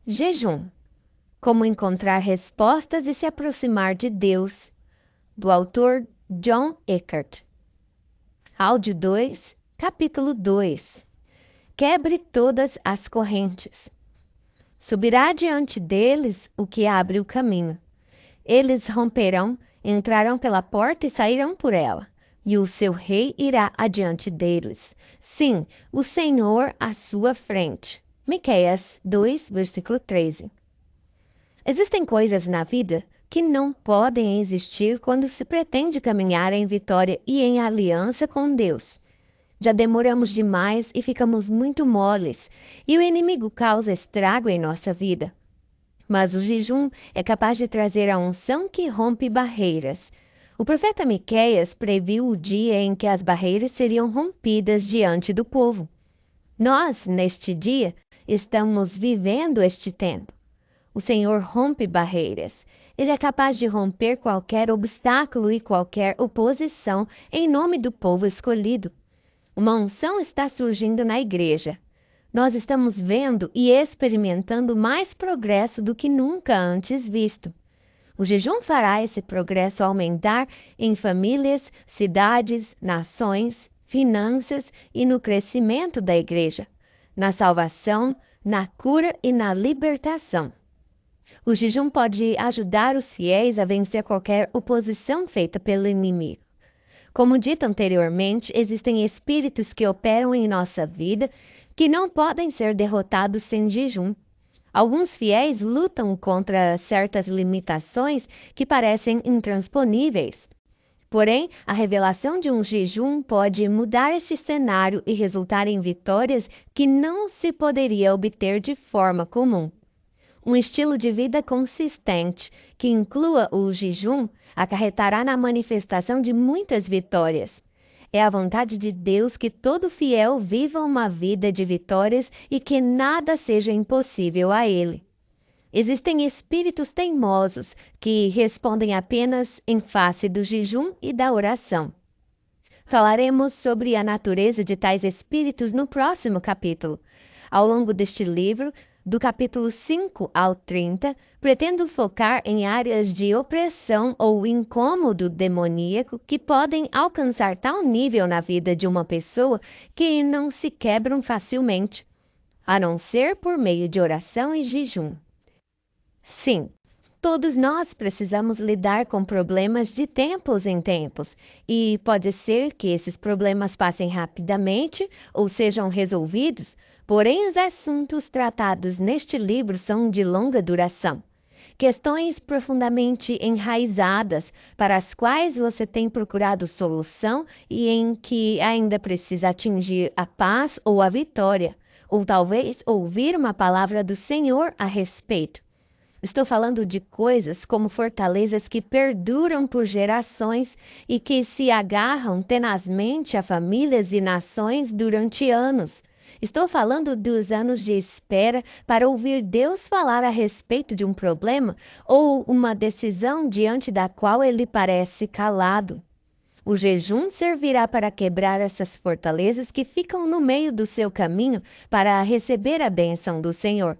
Jejum. Como encontrar respostas e se aproximar de Deus, do autor John Eckhardt. Áudio 2, capítulo 2. Quebre todas as correntes. Subirá diante deles o que abre o caminho. Eles romperão, entrarão pela porta e sairão por ela, e o seu rei irá adiante deles. Sim, o Senhor à sua frente. Miqueias 2, versículo 13. Existem coisas na vida que não podem existir quando se pretende caminhar em vitória e em aliança com Deus. Já demoramos demais e ficamos muito moles, e o inimigo causa estrago em nossa vida. Mas o jejum é capaz de trazer a unção que rompe barreiras. O profeta Miqueias previu o dia em que as barreiras seriam rompidas diante do povo. Nós, neste dia, estamos vivendo este tempo. O Senhor rompe barreiras. Ele é capaz de romper qualquer obstáculo e qualquer oposição em nome do povo escolhido. Uma unção está surgindo na igreja. Nós estamos vendo e experimentando mais progresso do que nunca antes visto. O jejum fará esse progresso aumentar em famílias, cidades, nações, finanças e no crescimento da igreja, na salvação, na cura e na libertação. O jejum pode ajudar os fiéis a vencer qualquer oposição feita pelo inimigo. Como dito anteriormente, existem espíritos que operam em nossa vida que não podem ser derrotados sem jejum. Alguns fiéis lutam contra certas limitações que parecem intransponíveis. Porém, a revelação de um jejum pode mudar este cenário e resultar em vitórias que não se poderia obter de forma comum. Um estilo de vida consistente, que inclua o jejum, acarretará na manifestação de muitas vitórias. É a vontade de Deus que todo fiel viva uma vida de vitórias e que nada seja impossível a ele. Existem espíritos teimosos que respondem apenas em face do jejum e da oração. Falaremos sobre a natureza de tais espíritos no próximo capítulo. Ao longo deste livro, do capítulo 5 ao 30, pretendo focar em áreas de opressão ou incômodo demoníaco que podem alcançar tal nível na vida de uma pessoa que não se quebram facilmente, a não ser por meio de oração e jejum. Sim, todos nós precisamos lidar com problemas de tempos em tempos, e pode ser que esses problemas passem rapidamente ou sejam resolvidos, porém os assuntos tratados neste livro são de longa duração. Questões profundamente enraizadas para as quais você tem procurado solução e em que ainda precisa atingir a paz ou a vitória, ou talvez ouvir uma palavra do Senhor a respeito. Estou falando de coisas como fortalezas que perduram por gerações e que se agarram tenazmente a famílias e nações durante anos. Estou falando dos anos de espera para ouvir Deus falar a respeito de um problema ou uma decisão diante da qual ele parece calado. O jejum servirá para quebrar essas fortalezas que ficam no meio do seu caminho para receber a bênção do Senhor.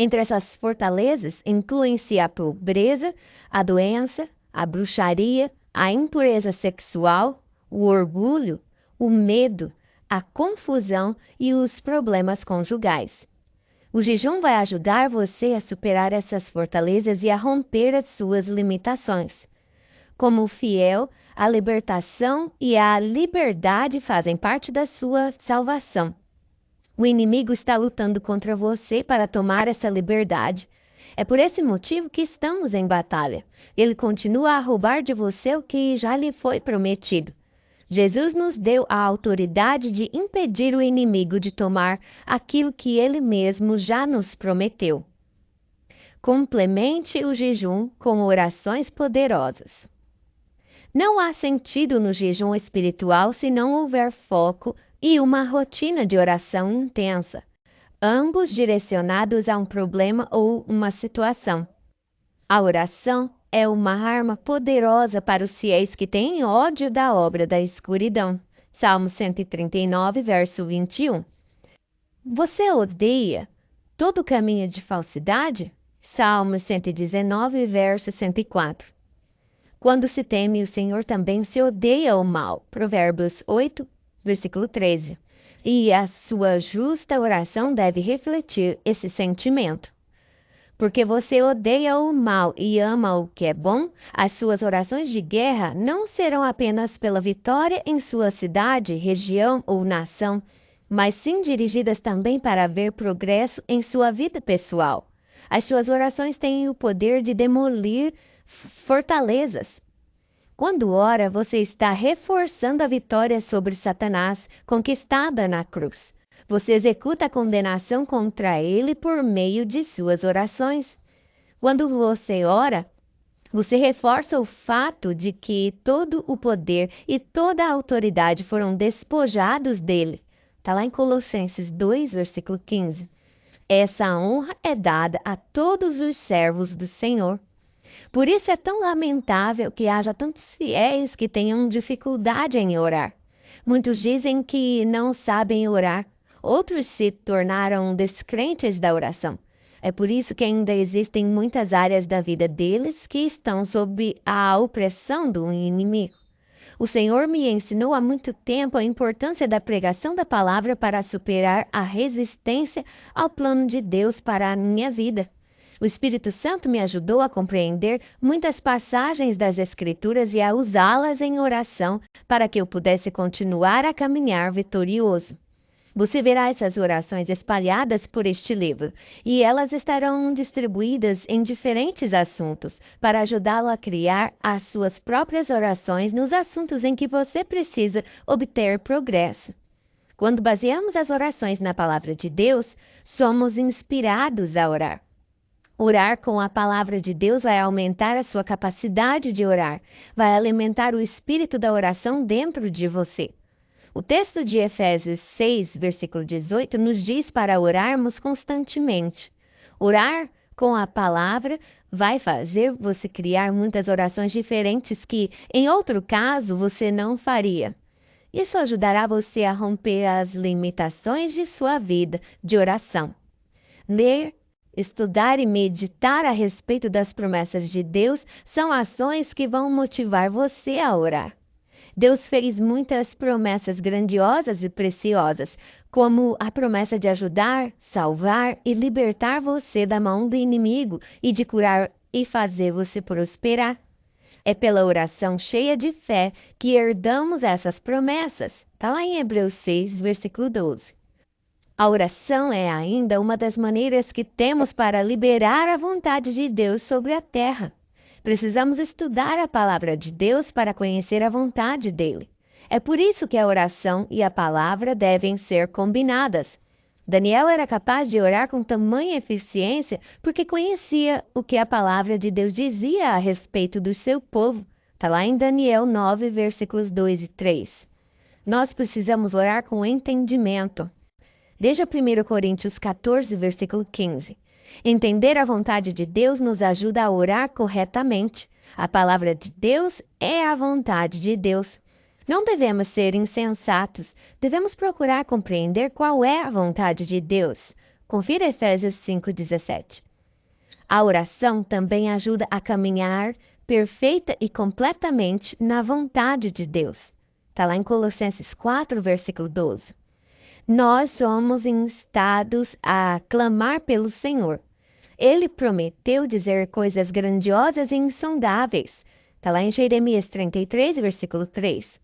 Entre essas fortalezas incluem-se a pobreza, a doença, a bruxaria, a impureza sexual, o orgulho, o medo, a confusão e os problemas conjugais. O jejum vai ajudar você a superar essas fortalezas e a romper as suas limitações. Como fiel, a libertação e a liberdade fazem parte da sua salvação. O inimigo está lutando contra você para tomar essa liberdade. É por esse motivo que estamos em batalha. Ele continua a roubar de você o que já lhe foi prometido. Jesus nos deu a autoridade de impedir o inimigo de tomar aquilo que ele mesmo já nos prometeu. Complemente o jejum com orações poderosas. Não há sentido no jejum espiritual se não houver foco e uma rotina de oração intensa, ambos direcionados a um problema ou uma situação. A oração é uma arma poderosa para os fiéis que têm ódio da obra da escuridão. Salmo 139, verso 21. Você odeia todo caminho de falsidade? Salmos 119, verso 104. Quando se teme o Senhor, também se odeia o mal. Provérbios 8, versículo 13. E a sua justa oração deve refletir esse sentimento. Porque você odeia o mal e ama o que é bom, as suas orações de guerra não serão apenas pela vitória em sua cidade, região ou nação, mas sim dirigidas também para ver progresso em sua vida pessoal. As suas orações têm o poder de demolir fortalezas. Quando ora, você está reforçando a vitória sobre Satanás conquistada na cruz. Você executa a condenação contra ele por meio de suas orações. Quando você ora, você reforça o fato de que todo o poder e toda a autoridade foram despojados dele. Está lá em Colossenses 2, versículo 15. Essa honra é dada a todos os servos do Senhor. Por isso é tão lamentável que haja tantos fiéis que tenham dificuldade em orar. Muitos dizem que não sabem orar. Outros se tornaram descrentes da oração. É por isso que ainda existem muitas áreas da vida deles que estão sob a opressão do inimigo. O Senhor me ensinou há muito tempo a importância da pregação da palavra para superar a resistência ao plano de Deus para a minha vida. O Espírito Santo me ajudou a compreender muitas passagens das Escrituras e a usá-las em oração para que eu pudesse continuar a caminhar vitorioso. Você verá essas orações espalhadas por este livro, e elas estarão distribuídas em diferentes assuntos, para ajudá-lo a criar as suas próprias orações nos assuntos em que você precisa obter progresso. Quando baseamos as orações na palavra de Deus, somos inspirados a orar. Orar com a palavra de Deus vai aumentar a sua capacidade de orar, vai alimentar o espírito da oração dentro de você. O texto de Efésios 6, versículo 18, nos diz para orarmos constantemente. Orar com a palavra vai fazer você criar muitas orações diferentes que, em outro caso, você não faria. Isso ajudará você a romper as limitações de sua vida de oração. Ler, estudar e meditar a respeito das promessas de Deus são ações que vão motivar você a orar. Deus fez muitas promessas grandiosas e preciosas, como a promessa de ajudar, salvar e libertar você da mão do inimigo e de curar e fazer você prosperar. É pela oração cheia de fé que herdamos essas promessas. Está lá em Hebreus 6, versículo 12. A oração é ainda uma das maneiras que temos para liberar a vontade de Deus sobre a terra. Precisamos estudar a palavra de Deus para conhecer a vontade dele. É por isso que a oração e a palavra devem ser combinadas. Daniel era capaz de orar com tamanha eficiência porque conhecia o que a palavra de Deus dizia a respeito do seu povo. Está lá em Daniel 9, versículos 2 e 3. Nós precisamos orar com entendimento. Veja 1 Coríntios 14, versículo 15. Entender a vontade de Deus nos ajuda a orar corretamente. A palavra de Deus é a vontade de Deus. Não devemos ser insensatos, devemos procurar compreender qual é a vontade de Deus. Confira Efésios 5,17. A oração também ajuda a caminhar perfeita e completamente na vontade de Deus. Está lá em Colossenses 4, versículo 12. Nós somos instados a clamar pelo Senhor. Ele prometeu dizer coisas grandiosas e insondáveis. Está lá em Jeremias 33, versículo 3.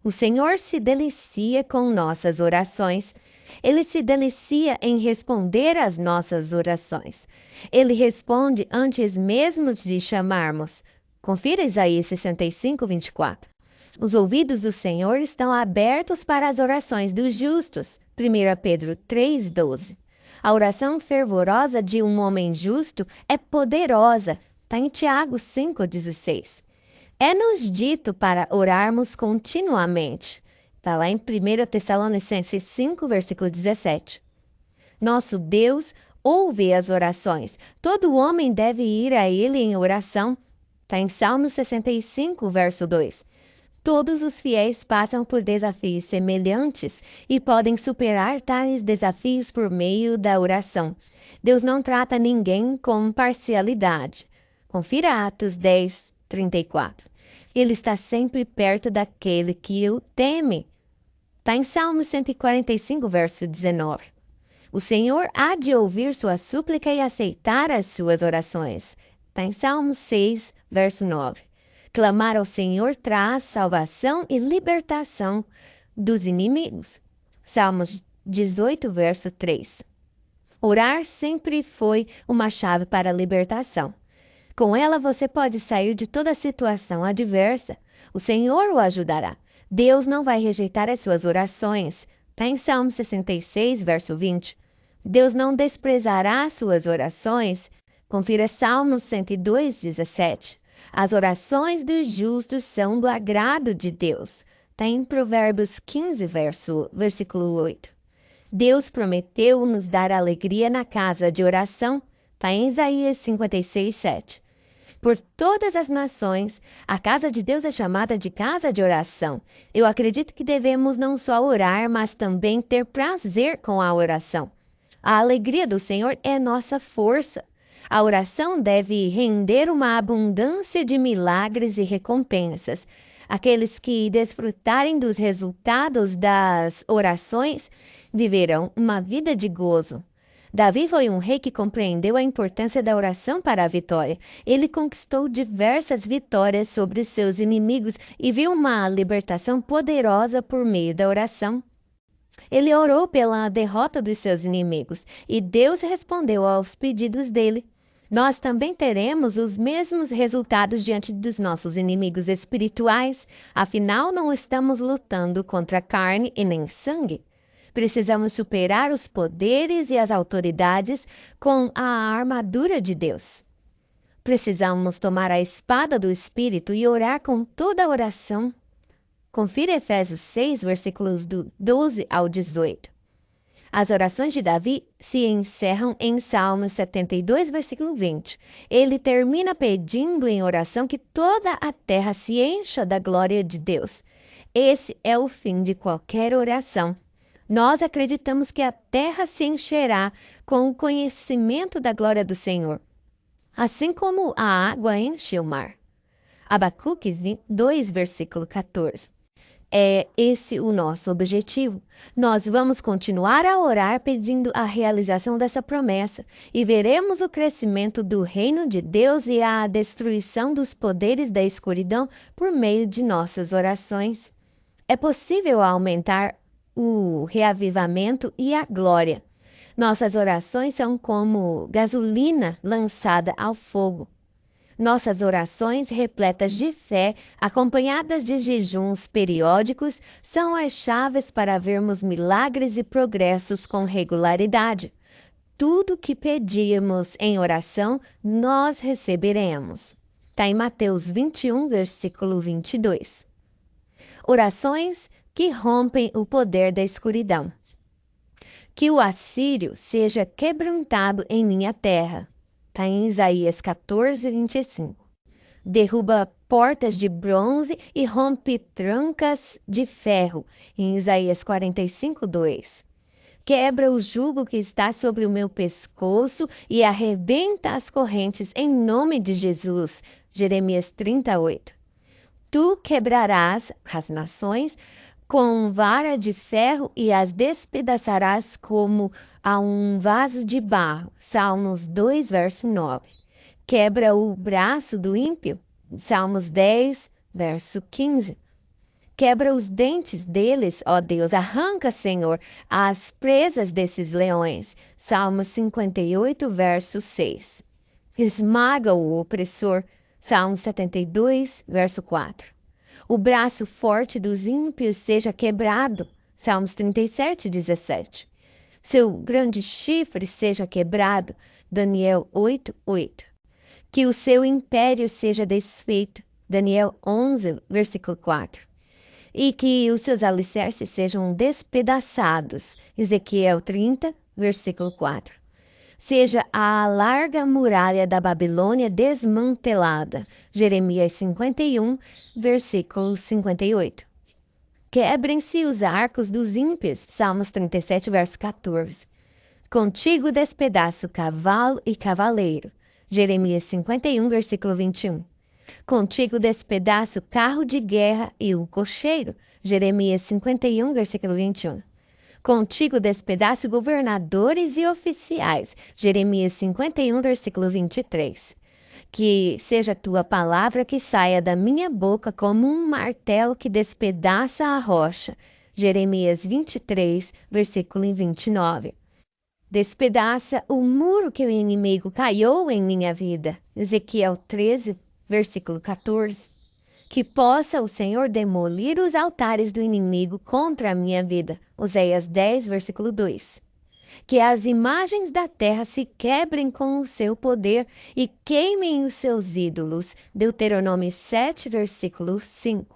O Senhor se delicia com nossas orações. Ele se delicia em responder às nossas orações. Ele responde antes mesmo de chamarmos. Confira Isaías 65, 24. Os ouvidos do Senhor estão abertos para as orações dos justos. 1 Pedro 3,12. A oração fervorosa de um homem justo é poderosa. Está em Tiago 5,16. É-nos dito para orarmos continuamente. Está lá em 1 Tessalonicenses 5, versículo 17. Nosso Deus ouve as orações. Todo homem deve ir a Ele em oração. Está em Salmo 65, verso 2. Todos os fiéis passam por desafios semelhantes e podem superar tais desafios por meio da oração. Deus não trata ninguém com parcialidade. Confira Atos 10, 34. Ele está sempre perto daquele que o teme. Está em Salmos 145, verso 19. O Senhor há de ouvir sua súplica e aceitar as suas orações. Está em Salmos 6, verso 9. Clamar ao Senhor traz salvação e libertação dos inimigos. Salmos 18, verso 3. Orar sempre foi uma chave para a libertação. Com ela você pode sair de toda situação adversa. O Senhor o ajudará. Deus não vai rejeitar as suas orações. Está em Salmo 66, verso 20. Deus não desprezará as suas orações. Confira Salmo 102, 17. As orações dos justos são do agrado de Deus. Está em Provérbios 15, versículo 8. Deus prometeu nos dar alegria na casa de oração. Está em Isaías 56, 7. Por todas as nações, a casa de Deus é chamada de casa de oração. Eu acredito que devemos não só orar, mas também ter prazer com a oração. A alegria do Senhor é nossa força. A oração deve render uma abundância de milagres e recompensas. Aqueles que desfrutarem dos resultados das orações viverão uma vida de gozo. Davi foi um rei que compreendeu a importância da oração para a vitória. Ele conquistou diversas vitórias sobre seus inimigos e viu uma libertação poderosa por meio da oração. Ele orou pela derrota dos seus inimigos e Deus respondeu aos pedidos dele. Nós também teremos os mesmos resultados diante dos nossos inimigos espirituais, afinal não estamos lutando contra carne e nem sangue. Precisamos superar os poderes e as autoridades com a armadura de Deus. Precisamos tomar a espada do Espírito e orar com toda a oração. Confira Efésios 6, versículos do 12 ao 18. As orações de Davi se encerram em Salmos 72, versículo 20. Ele termina pedindo em oração que toda a terra se encha da glória de Deus. Esse é o fim de qualquer oração. Nós acreditamos que a terra se encherá com o conhecimento da glória do Senhor, assim como a água enche o mar. Abacuque 2, versículo 14. É esse o nosso objetivo. Nós vamos continuar a orar pedindo a realização dessa promessa e veremos o crescimento do reino de Deus e a destruição dos poderes da escuridão por meio de nossas orações. É possível aumentar o reavivamento e a glória. Nossas orações são como gasolina lançada ao fogo. Nossas orações repletas de fé, acompanhadas de jejuns periódicos, são as chaves para vermos milagres e progressos com regularidade. Tudo que pedimos em oração, nós receberemos. Está em Mateus 21, versículo 22. Orações que rompem o poder da escuridão. Que o assírio seja quebrantado em minha terra. Está em Isaías 14, 25. Derruba portas de bronze e rompe trancas de ferro. Em Isaías 45, 2. Quebra o jugo que está sobre o meu pescoço e arrebenta as correntes em nome de Jesus. Jeremias 38. Tu quebrarás as nações com vara de ferro e as despedaçarás como a um vaso de barro. Salmos 2, verso 9. Quebra o braço do ímpio. Salmos 10, verso 15. Quebra os dentes deles, ó Deus. Arranca, Senhor, as presas desses leões. Salmos 58, verso 6. Esmaga o opressor. Salmos 72, verso 4. O braço forte dos ímpios seja quebrado. Salmos 37, 17. Seu grande chifre seja quebrado. Daniel 8, 8. Que o seu império seja desfeito. Daniel 11, versículo 4. E que os seus alicerces sejam despedaçados. Ezequiel 30, versículo 4. Seja a larga muralha da Babilônia desmantelada. Jeremias 51, versículo 58. Quebrem-se os arcos dos ímpios. Salmos 37, verso 14. Contigo despedaço cavalo e cavaleiro. Jeremias 51, versículo 21. Contigo despedaço carro de guerra e o cocheiro. Jeremias 51, versículo 21. Contigo despedaço governadores e oficiais. Jeremias 51, versículo 23. Que seja a tua palavra que saia da minha boca como um martelo que despedaça a rocha. Jeremias 23, versículo 29. Despedaça o muro que o inimigo caiu em minha vida. Ezequiel 13, versículo 14. Que possa o Senhor demolir os altares do inimigo contra a minha vida. Oséias 10, versículo 2. Que as imagens da terra se quebrem com o seu poder e queimem os seus ídolos. Deuteronômio 7, versículo 5.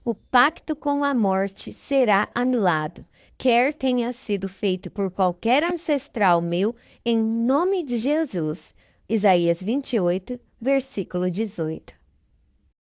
O pacto com a morte será anulado, quer tenha sido feito por qualquer ancestral meu, em nome de Jesus. Isaías 28, versículo 18.